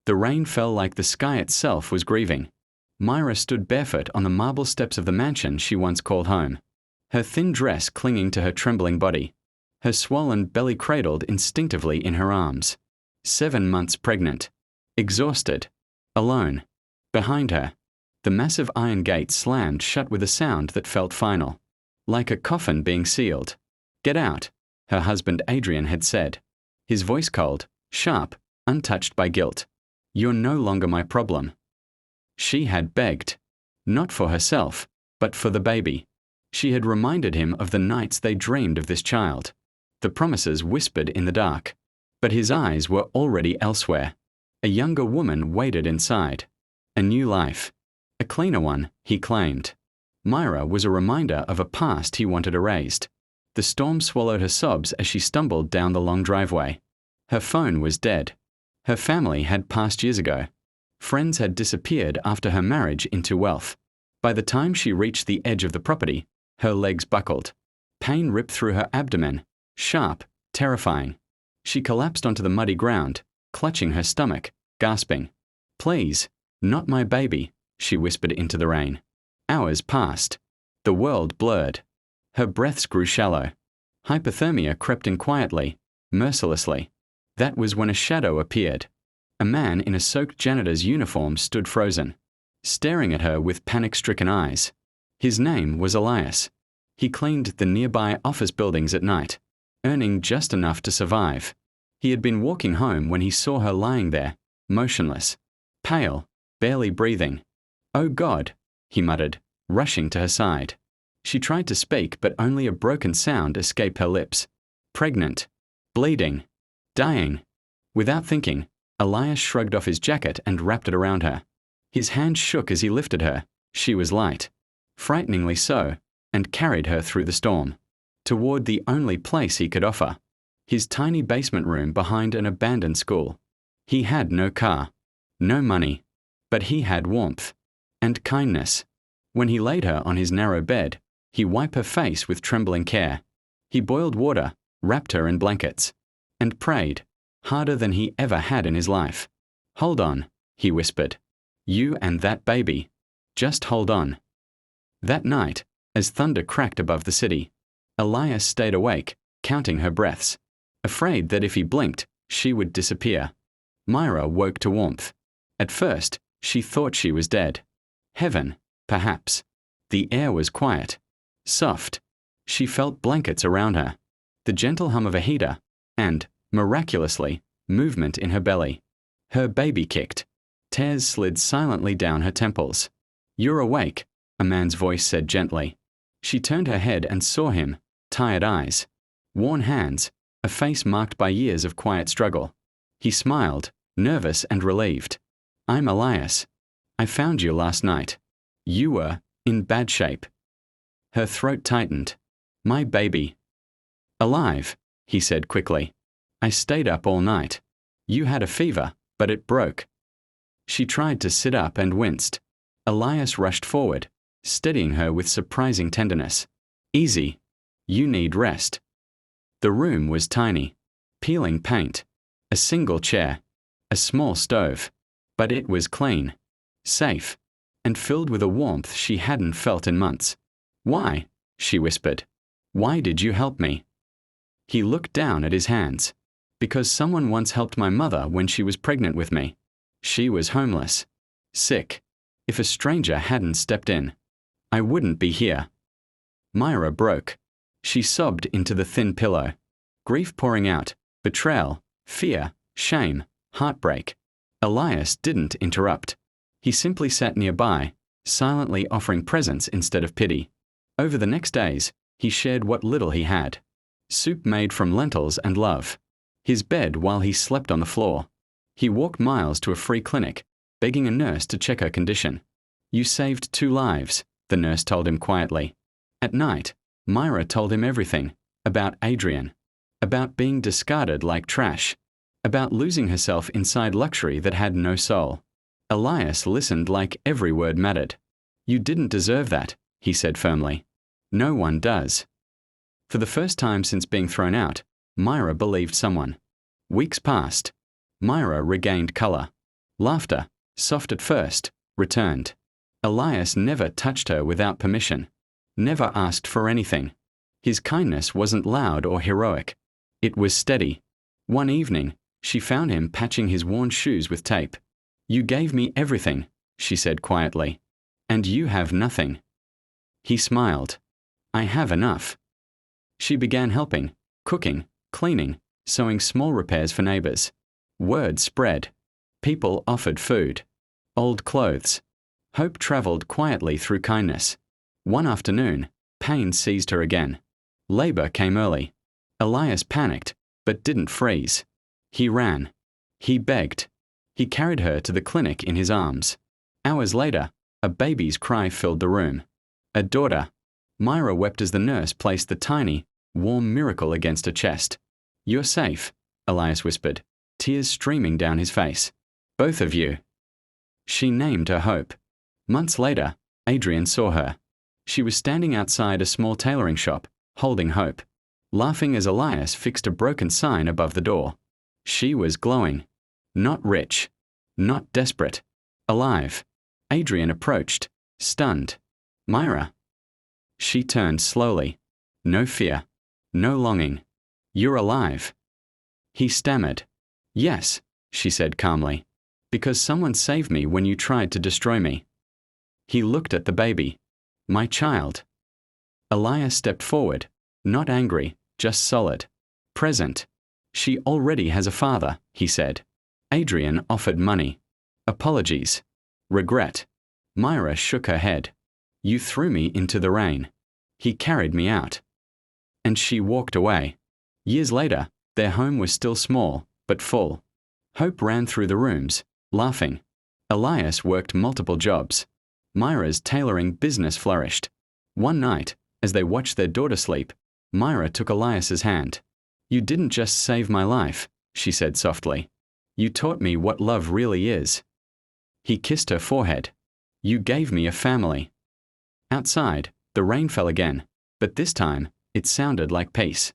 The rain fell like the sky itself was grieving. Myra stood barefoot on the marble steps of the mansion she once called home, her thin dress clinging to her trembling body, her swollen belly cradled instinctively in her arms. 7 months pregnant, exhausted, alone. Behind her, the massive iron gate slammed shut with a sound that felt final, like a coffin being sealed. "Get out," her husband Adrian had said, his voice cold, sharp, untouched by guilt. "You're no longer my problem." She had begged, not for herself, but for the baby. She had reminded him of the nights they dreamed of this child, the promises whispered in the dark. But his eyes were already elsewhere. A younger woman waited inside. A new life. A cleaner one, he claimed. Myra was a reminder of a past he wanted erased. The storm swallowed her sobs as she stumbled down the long driveway. Her phone was dead. Her family had passed years ago. Friends had disappeared after her marriage into wealth. By the time she reached the edge of the property, her legs buckled. Pain ripped through her abdomen, sharp, terrifying. She collapsed onto the muddy ground, clutching her stomach, gasping. "Please, not my baby," she whispered into the rain. Hours passed. The world blurred. Her breaths grew shallow. Hypothermia crept in quietly, mercilessly. That was when a shadow appeared. A man in a soaked janitor's uniform stood frozen, staring at her with panic-stricken eyes. His name was Elias. He cleaned the nearby office buildings at night, earning just enough to survive. He had been walking home when he saw her lying there, motionless, pale, barely breathing. "Oh God," he muttered, rushing to her side. She tried to speak, but only a broken sound escaped her lips. Pregnant, bleeding, dying. Without thinking, Elias shrugged off his jacket and wrapped it around her. His hand shook as he lifted her. She was light, frighteningly so, and carried her through the storm, toward the only place he could offer, his tiny basement room behind an abandoned school. He had no car, no money, but he had warmth and kindness. When he laid her on his narrow bed, he wiped her face with trembling care. He boiled water, wrapped her in blankets, and prayed, harder than he ever had in his life. "Hold on," he whispered. "You and that baby. Just hold on." That night, as thunder cracked above the city, Elias stayed awake, counting her breaths, afraid that if he blinked, she would disappear. Myra woke to warmth. At first, she thought she was dead. Heaven, perhaps. The air was quiet, soft. She felt blankets around her, the gentle hum of a heater, and, miraculously, movement in her belly. Her baby kicked. Tears slid silently down her temples. "You're awake," a man's voice said gently. She turned her head and saw him, tired eyes, worn hands, a face marked by years of quiet struggle. He smiled, nervous and relieved. "I'm Elias. I found you last night. You were in bad shape." Her throat tightened. "My baby." "Alive," he said quickly. "I stayed up all night. You had a fever, but it broke." She tried to sit up and winced. Elias rushed forward, steadying her with surprising tenderness. "Easy. You need rest." The room was tiny, peeling paint, a single chair, a small stove, but it was clean, safe, and filled with a warmth she hadn't felt in months. "Why?" she whispered. "Why did you help me?" He looked down at his hands. "Because someone once helped my mother when she was pregnant with me. She was homeless, sick. If a stranger hadn't stepped in, I wouldn't be here." Myra broke. She sobbed into the thin pillow, grief pouring out, betrayal, fear, shame, heartbreak. Elias didn't interrupt. He simply sat nearby, silently offering presence instead of pity. Over the next days, he shared what little he had. Soup made from lentils and love. His bed while he slept on the floor. He walked miles to a free clinic, begging a nurse to check her condition. "You saved 2 lives," the nurse told him quietly. At night, Myra told him everything, about Adrian, about being discarded like trash, about losing herself inside luxury that had no soul. Elias listened like every word mattered. "You didn't deserve that," he said firmly. "No one does." For the first time since being thrown out, Myra believed someone. Weeks passed. Myra regained color. Laughter, soft at first, returned. Elias never touched her without permission. Never asked for anything. His kindness wasn't loud or heroic. It was steady. One evening, she found him patching his worn shoes with tape. "You gave me everything," she said quietly. "And you have nothing." He smiled. "I have enough." She began helping, cooking, cleaning, sewing small repairs for neighbors. Word spread. People offered food. Old clothes. Hope traveled quietly through kindness. One afternoon, pain seized her again. Labor came early. Elias panicked, but didn't freeze. He ran. He begged. He carried her to the clinic in his arms. Hours later, a baby's cry filled the room. A daughter. Myra wept as the nurse placed the tiny, warm miracle against her chest. "You're safe," Elias whispered, tears streaming down his face. "Both of you." She named her Hope. Months later, Adrian saw her. She was standing outside a small tailoring shop, holding Hope, laughing as Elias fixed a broken sign above the door. She was glowing. Not rich. Not desperate. Alive. Adrian approached, stunned. "Myra." She turned slowly. No fear. No longing. "You're alive." He stammered. "Yes," she said calmly, "because someone saved me when you tried to destroy me." He looked at the baby. "My child." Elias stepped forward, not angry, just solid. "Present. She already has a father," he said. Adrian offered money. Apologies. Regret. Myra shook her head. "You threw me into the rain. He carried me out." And she walked away. Years later, their home was still small, but full. Hope ran through the rooms, laughing. Elias worked multiple jobs. Myra's tailoring business flourished. One night, as they watched their daughter sleep, Myra took Elias's hand. "You didn't just save my life," she said softly. "You taught me what love really is." He kissed her forehead. "You gave me a family." Outside, the rain fell again, but this time, it sounded like peace.